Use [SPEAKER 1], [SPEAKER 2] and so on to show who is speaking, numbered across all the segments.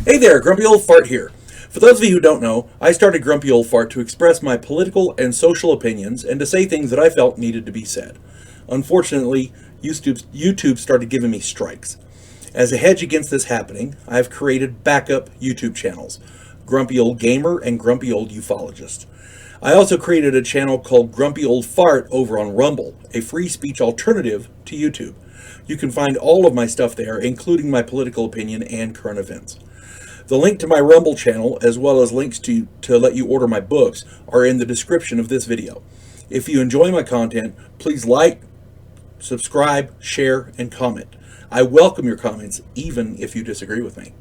[SPEAKER 1] Hey there, Grumpy Old Fart here. For those of you who don't know, I started Grumpy Old Fart to express my political and social opinions and to say things that I felt needed to be said. Unfortunately, YouTube started giving me strikes. As a hedge against this happening, I've created backup YouTube channels, Grumpy Old Gamer and Grumpy Old Ufologist. I also created a channel called Grumpy Old Fart over on Rumble, a free speech alternative to YouTube. You can find all of my stuff there, including my political opinion and current events. The link to my Rumble channel, as well as links to let you order my books, are in the description of this video. If you enjoy my content, please like, subscribe, share, and comment. I welcome your comments, even if you disagree with me.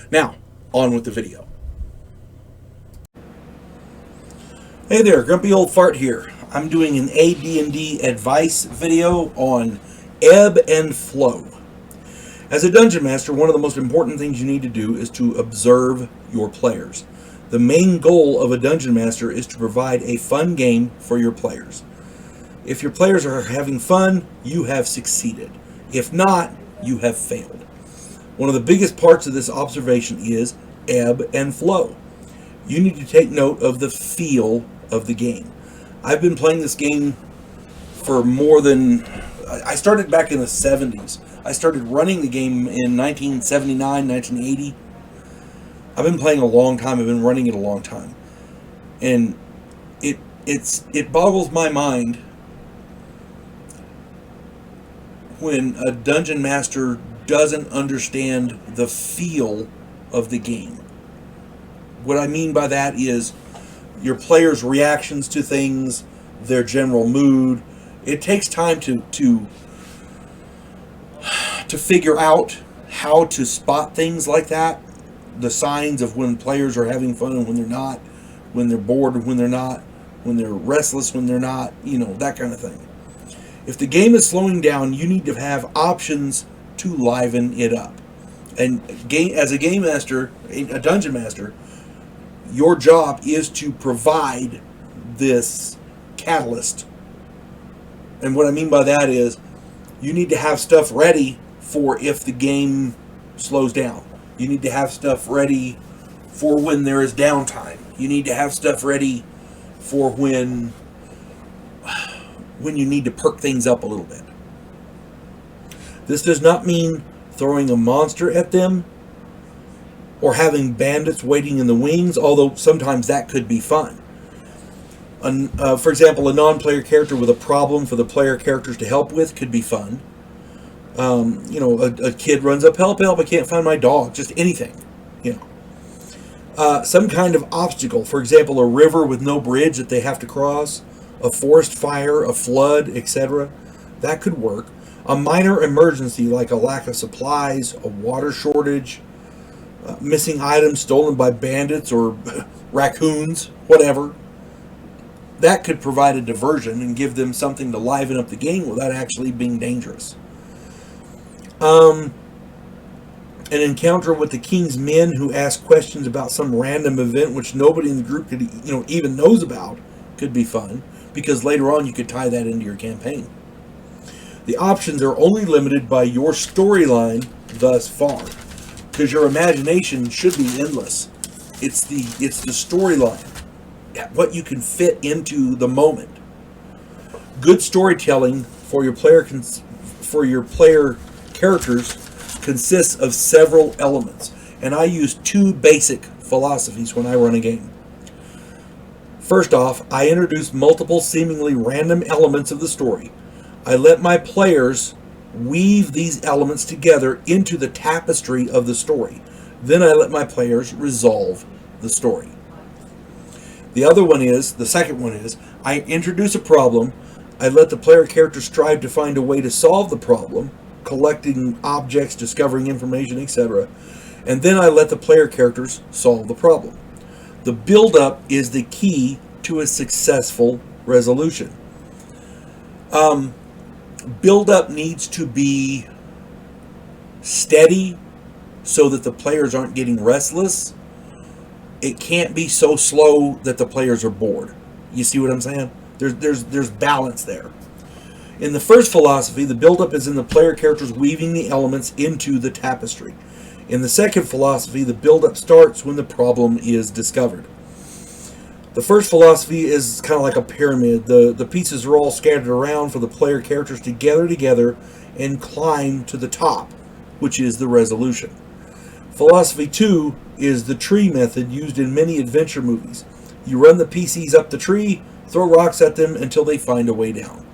[SPEAKER 1] Now, on with the video. Hey there, Grumpy Old Fart here. I'm doing an AD&D advice video on ebb and flow. As a dungeon master, one of the most important things you need to do is to observe your players. The main goal of a dungeon master is to provide a fun game for your players. If your players are having fun, you have succeeded. If not, you have failed. One of the biggest parts of this observation is ebb and flow. You need to take note of the feel of the game. I've been playing this game for I started back in the 70s. I started running the game in 1979, 1980. I've been playing a long time. I've been running it a long time. And it boggles my mind when a dungeon master doesn't understand the feel of the game. What I mean by that is your players' reactions to things, their general mood. It takes time to figure out how to spot things like that, the signs of when players are having fun and when they're not, when they're bored and when they're not, when they're restless when they're not, that kind of thing. If the game is slowing down, you need to have options to liven it up. And as a game master, a dungeon master, your job is to provide this catalyst. And what I mean by that is you need to have stuff ready for if the game slows down. You need to have stuff ready for when there is downtime. You need to have stuff ready for when you need to perk things up a little bit. This does not mean throwing a monster at them or having bandits waiting in the wings, although sometimes that could be fun. For example, a non-player character with a problem for the player characters to help with could be fun. A kid runs up, help, I can't find my dog. Just anything, Some kind of obstacle, for example, a river with no bridge that they have to cross, a forest fire, a flood, etc. That could work. A minor emergency like a lack of supplies, a water shortage, missing items stolen by bandits or raccoons, whatever. That could provide a diversion and give them something to liven up the game without actually being dangerous. An encounter with the king's men who ask questions about some random event which nobody in the group could even knows about could be fun, because later on you could tie that into your campaign. The options are only limited by your storyline thus far, because your imagination should be endless. It's the storyline, what you can fit into the moment. Good storytelling for your player characters consists of several elements, and I use two basic philosophies when I run a game. First off, I introduce multiple seemingly random elements of the story. I let my players weave these elements together into the tapestry of the story. Then I let my players resolve the story. The second one is, I introduce a problem. I let the player characters strive to find a way to solve the problem, collecting objects, discovering information, etc. And then I let the player characters solve the problem. The build-up is the key to a successful resolution. Build-up needs to be steady so that the players aren't getting restless. It can't be so slow that the players are bored. You see what I'm saying? There's balance there. In the first philosophy, the build-up is in the player characters weaving the elements into the tapestry. In the second philosophy, the build-up starts when the problem is discovered. The first philosophy is kind of like a pyramid. The pieces are all scattered around for the player characters to gather together and climb to the top, which is the resolution. Philosophy 2 is the tree method used in many adventure movies. You run the PCs up the tree, throw rocks at them until they find a way down.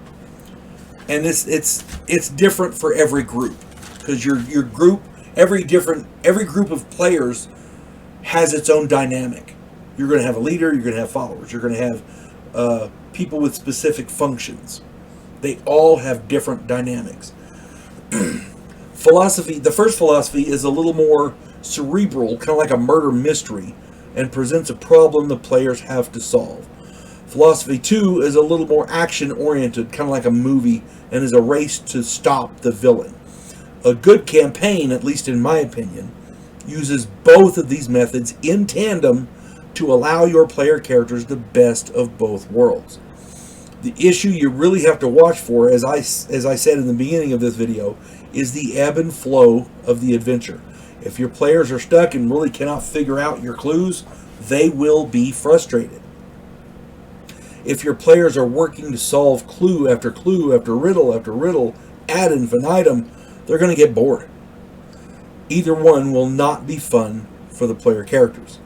[SPEAKER 1] And it's different for every group, because your group, every group of players has its own dynamic. You're going to have a leader, you're going to have followers, you're going to have people with specific functions. They all have different dynamics. The first philosophy is a little more cerebral, kind of like a murder mystery, and presents a problem the players have to solve. Philosophy 2 is a little more action-oriented, kind of like a movie, and is a race to stop the villain. A good campaign, at least in my opinion, uses both of these methods in tandem to allow your player characters the best of both worlds. The issue you really have to watch for, as I said in the beginning of this video, is the ebb and flow of the adventure. If your players are stuck and really cannot figure out your clues, they will be frustrated. If your players are working to solve clue after clue after riddle ad infinitum, they're going to get bored. Either one will not be fun for the player characters.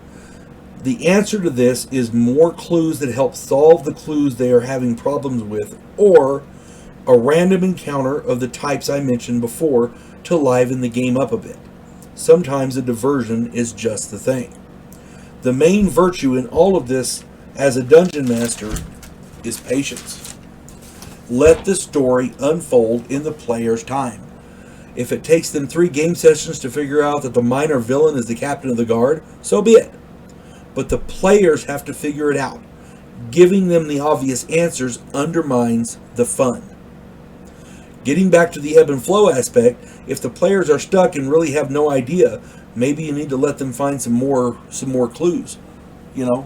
[SPEAKER 1] The answer to this is more clues that help solve the clues they are having problems with, or a random encounter of the types I mentioned before to liven the game up a bit. Sometimes a diversion is just the thing. The main virtue in all of this as a dungeon master is patience. Let the story unfold in the player's time. If it takes them 3 game sessions to figure out that the minor villain is the captain of the guard, so be it. But the players have to figure it out. Giving them the obvious answers undermines the fun. Getting back to the ebb and flow aspect, if the players are stuck and really have no idea, maybe you need to let them find some more clues.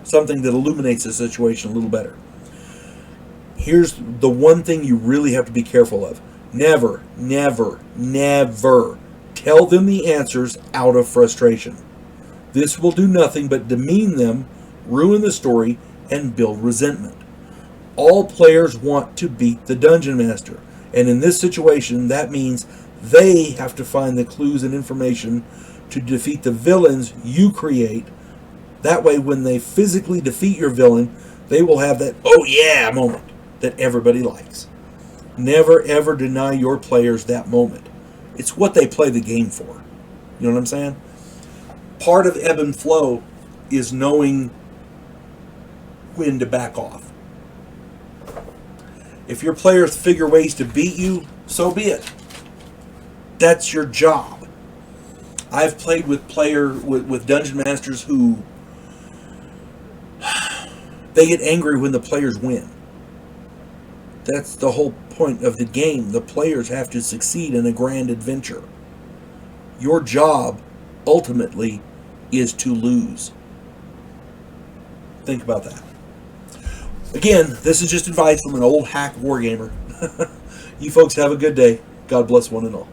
[SPEAKER 1] Something that illuminates the situation a little better. Here's the one thing you really have to be careful of. Never, never, never tell them the answers out of frustration. This will do nothing but demean them, ruin the story, and build resentment. All players want to beat the dungeon master, and in this situation, that means they have to find the clues and information to defeat the villains you create. That way, when they physically defeat your villain, they will have that "oh yeah" moment that everybody likes. Never ever deny your players that moment. It's what they play the game for. You know what I'm saying? Part of ebb and flow is knowing when to back off. If your players figure ways to beat you, so be it. That's your job. I've played with dungeon masters who they get angry when the players win. That's the whole point of the game. The players have to succeed in a grand adventure. Your job, ultimately, is to lose. Think about that. Again, this is just advice from an old hack wargamer. You folks have a good day. God bless one and all.